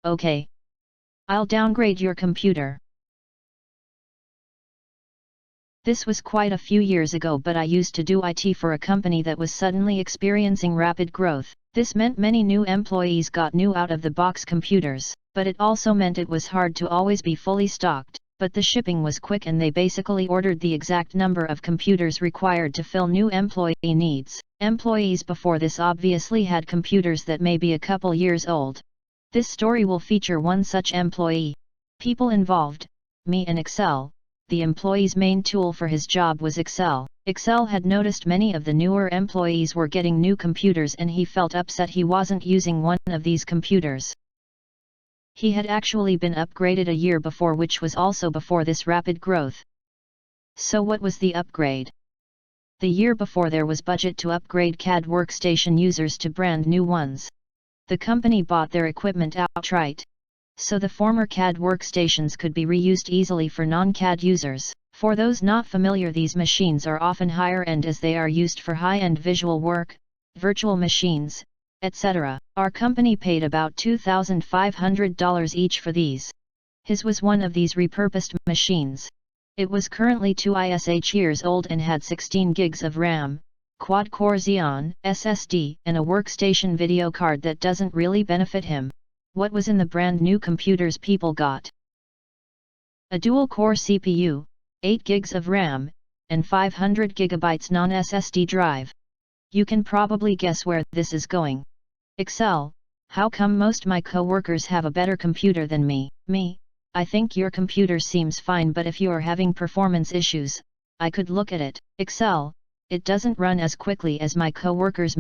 Okay. I'll downgrade your computer. This was quite a few years ago, but I used to do IT for a company that was suddenly experiencing rapid growth. This meant many new employees got new out-of-the-box computers, but it also meant it was hard to always be fully stocked. But the shipping was quick and they basically ordered the exact number of computers required to fill new employee needs. Employees before this obviously had computers that may be a couple years old. This story will feature one such employee. People involved: me and Excel. The employee's main tool for his job was Excel. Excel had noticed many of the newer employees were getting new computers and he felt upset he wasn't using one of these computers. He had actually been upgraded a year before, which was also before this rapid growth. So what was the upgrade? The year before there was budget to upgrade CAD workstation users to brand new ones. The company bought their equipment outright, so the former CAD workstations could be reused easily for non-CAD users. For those not familiar, these machines are often higher-end as they are used for high-end visual work, virtual machines, etc. Our company paid about $2,500 each for these. His was one of these repurposed machines. It was currently 2 years old and had 16 gigs of RAM, quad-core Xeon SSD, and a workstation video card that doesn't really benefit him. What was in the brand new computers people got? A dual-core CPU, 8 gigs of RAM, and 500 GB non-SSD drive. You can probably guess where this is going. Excel: how come most my co-workers have a better computer than me? I think your computer seems fine, but if you're having performance issues, I could look at it. Excel: it doesn't run as quickly as my co-workers.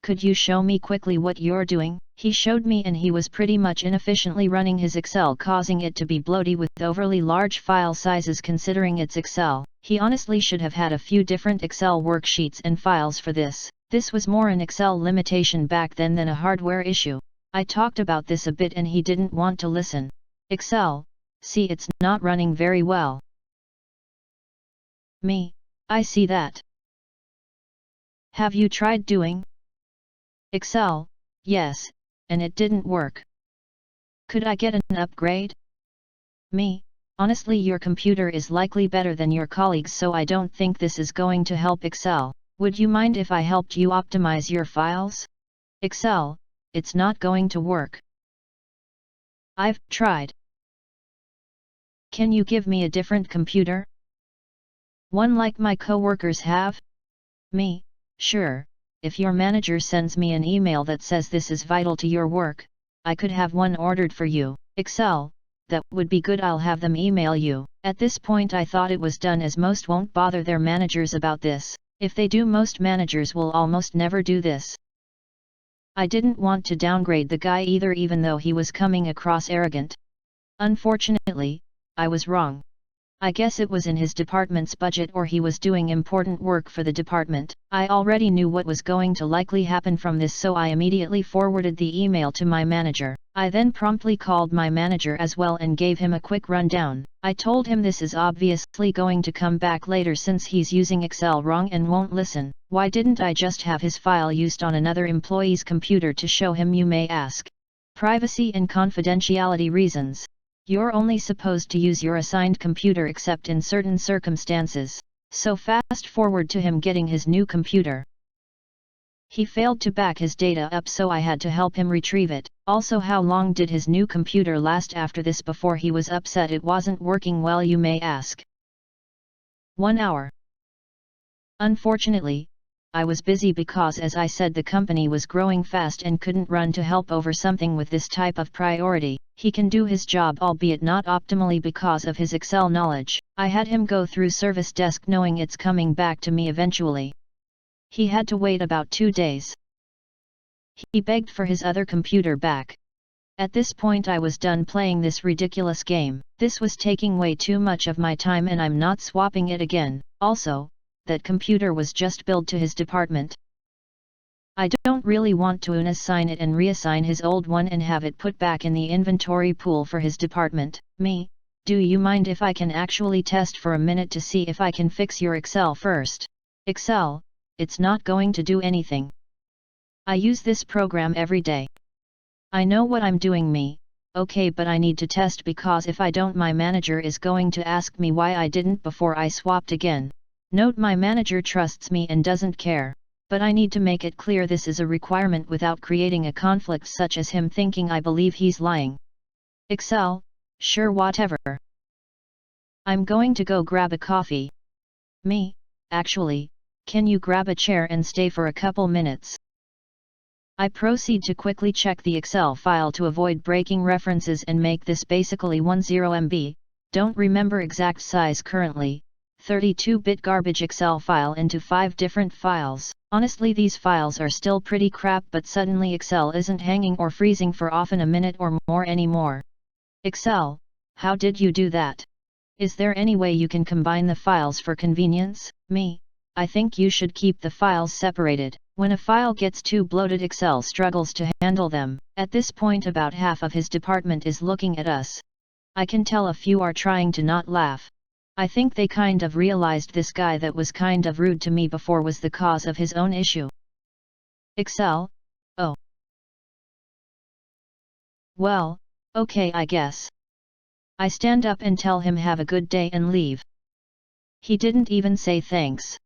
Could you show me quickly what you're doing? He showed me and he was pretty much inefficiently running his Excel, causing it to be bloaty with overly large file sizes considering it's Excel. He honestly should have had a few different Excel worksheets and files for this. This was more an Excel limitation back then than a hardware issue. I talked about this a bit and he didn't want to listen. Excel: see, it's not running very well. I see that. Have you tried doing? Excel: yes, and it didn't work. Could I get an upgrade? Honestly, your computer is likely better than your colleagues, so I don't think this is going to help. Excel: would you mind if I helped you optimize your files? Excel: it's not going to work. I've tried. Can you give me a different computer? One like my co-workers have? Sure. If your manager sends me an email that says this is vital to your work, I could have one ordered for you. Excel: that would be good, I'll have them email you. At this point I thought it was done, as most won't bother their managers about this. If they do, most managers will almost never do this. I didn't want to downgrade the guy either, even though he was coming across arrogant. Unfortunately, I was wrong. I guess it was in his department's budget, or he was doing important work for the department. I already knew what was going to likely happen from this, so I immediately forwarded the email to my manager. I then promptly called my manager as well and gave him a quick rundown. I told him this is obviously going to come back later since he's using Excel wrong and won't listen. Why didn't I just have his file used on another employee's computer to show him, you may ask? Privacy and confidentiality reasons. You're only supposed to use your assigned computer except in certain circumstances. So fast forward to him getting his new computer. He failed to back his data up, so I had to help him retrieve it. Also, how long did his new computer last after this before he was upset it wasn't working well, you may ask? 1 hour. Unfortunately, I was busy because, as I said, the company was growing fast and couldn't run to help over something with this type of priority. He can do his job, albeit not optimally because of his Excel knowledge. I had him go through service desk knowing it's coming back to me eventually. He had to wait about 2 days. He begged for his other computer back. At this point I was done playing this ridiculous game. This was taking way too much of my time and I'm not swapping it again. Also, that computer was just billed to his department. I don't really want to unassign it and reassign his old one and have it put back in the inventory pool for his department. Do you mind if I can actually test for a minute to see if I can fix your Excel first? Excel: it's not going to do anything. I use this program every day. I know what I'm doing. Okay, but I need to test because if I don't my manager is going to ask me why I didn't before I swapped again. Note my manager trusts me and doesn't care. But I need to make it clear this is a requirement without creating a conflict such as him thinking I believe he's lying. Excel, sure whatever. I'm going to go grab a coffee. Me, actually, can you grab a chair and stay for a couple minutes? I proceed to quickly check the Excel file to avoid breaking references and make this basically 10 MB, don't remember exact size currently, 32-bit garbage Excel file into 5 different files. Honestly these files are still pretty crap, but suddenly Excel isn't hanging or freezing for often a minute or more anymore. Excel, how did you do that? Is there any way you can combine the files for convenience? Me, I think you should keep the files separated. When a file gets too bloated, Excel struggles to handle them. At this point about half of his department is looking at us. I can tell a few are trying to not laugh. I think they kind of realized this guy that was kind of rude to me before was the cause of his own issue. Excel? Oh. Well, okay I guess. I stand up and tell him have a good day and leave. He didn't even say thanks.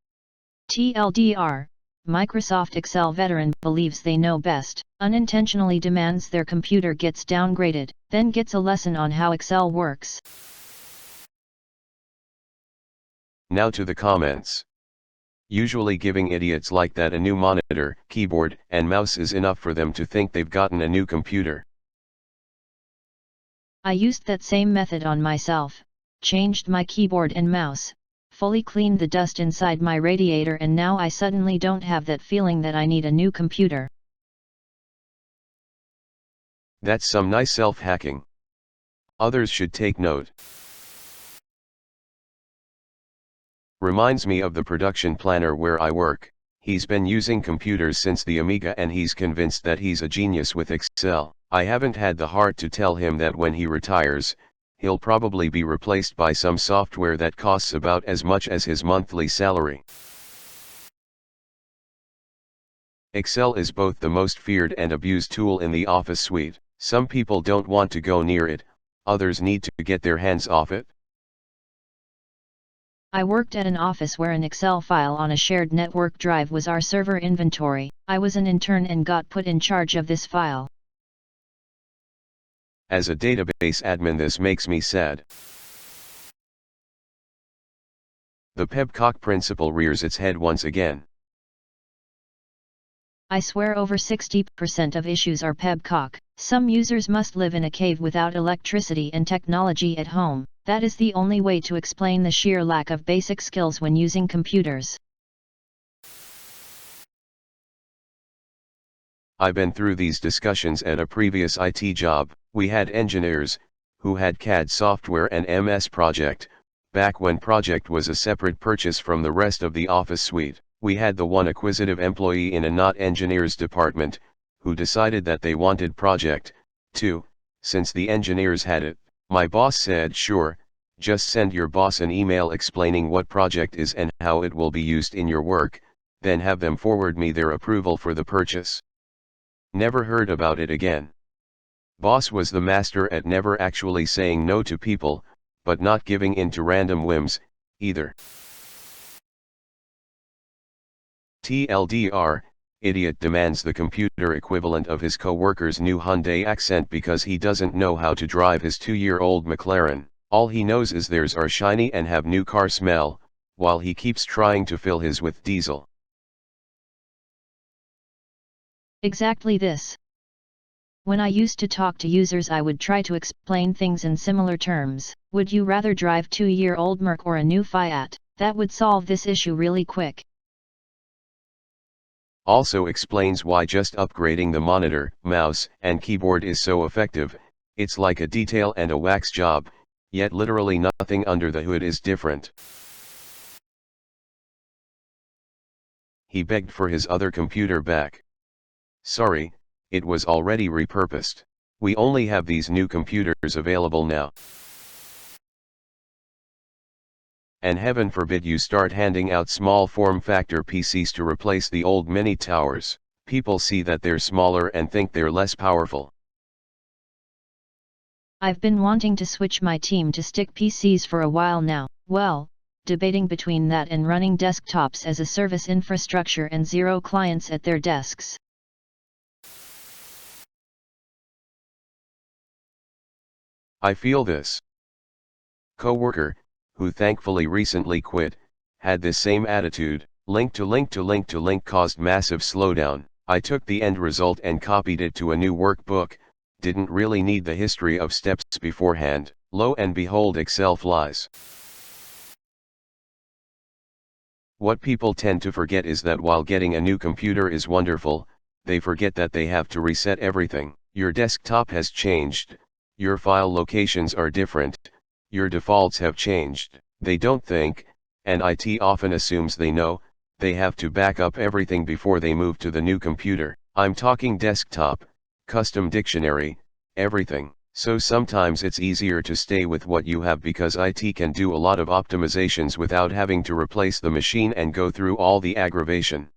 TLDR, Microsoft Excel veteran believes they know best, unintentionally demands their computer gets downgraded, then gets a lesson on how Excel works. Now to the comments. Usually giving idiots like that a new monitor, keyboard, and mouse is enough for them to think they've gotten a new computer. I used that same method on myself, changed my keyboard and mouse, fully cleaned the dust inside my radiator, and now I suddenly don't have that feeling that I need a new computer. That's some nice self-hacking. Others should take note. Reminds me of the production planner where I work. He's been using computers since the Amiga and he's convinced that he's a genius with Excel. I haven't had the heart to tell him that when he retires, he'll probably be replaced by some software that costs about as much as his monthly salary. Excel is both the most feared and abused tool in the Office suite. Some people don't want to go near it, others need to get their hands off it. I worked at an office where an Excel file on a shared network drive was our server inventory. I was an intern and got put in charge of this file. As a database admin, this makes me sad. The Pebcock principle rears its head once again. I swear over 60% of issues are Pebcock. Some users must live in a cave without electricity and technology at home. That is the only way to explain the sheer lack of basic skills when using computers. I've been through these discussions at a previous IT job. We had engineers, who had CAD software and MS Project, back when Project was a separate purchase from the rest of the Office suite. We had the one acquisitive employee in a not engineers department, who decided that they wanted Project, too, since the engineers had it. My boss said sure, just send your boss an email explaining what Project is and how it will be used in your work, then have them forward me their approval for the purchase. Never heard about it again. Boss was the master at never actually saying no to people, but not giving in to random whims, either. TLDR, idiot demands the computer equivalent of his co-worker's new Hyundai Accent because he doesn't know how to drive his 2-year-old McLaren. All he knows is theirs are shiny and have new car smell, while he keeps trying to fill his with diesel. Exactly this. When I used to talk to users, I would try to explain things in similar terms. Would you rather drive 2-year-old Merc or a new Fiat? That would solve this issue really quick. Also explains why just upgrading the monitor, mouse, and keyboard is so effective. It's like a detail and a wax job, yet literally nothing under the hood is different. He begged for his other computer back. Sorry, it was already repurposed. We only have these new computers available now. And heaven forbid you start handing out small form factor PCs to replace the old mini towers. People see that they're smaller and think they're less powerful. I've been wanting to switch my team to stick PCs for a while now, well, debating between that and running desktops as a service infrastructure and zero clients at their desks. I feel this. Coworker, who thankfully recently quit, had this same attitude. Link to link to link to link caused massive slowdown. I took the end result and copied it to a new workbook, didn't really need the history of steps beforehand. Lo and behold, Excel flies. What people tend to forget is that while getting a new computer is wonderful, they forget that they have to reset everything. Your desktop has changed, your file locations are different, your defaults have changed. They don't think, and IT often assumes they know, they have to back up everything before they move to the new computer. I'm talking desktop, custom dictionary, everything. So sometimes it's easier to stay with what you have because IT can do a lot of optimizations without having to replace the machine and go through all the aggravation.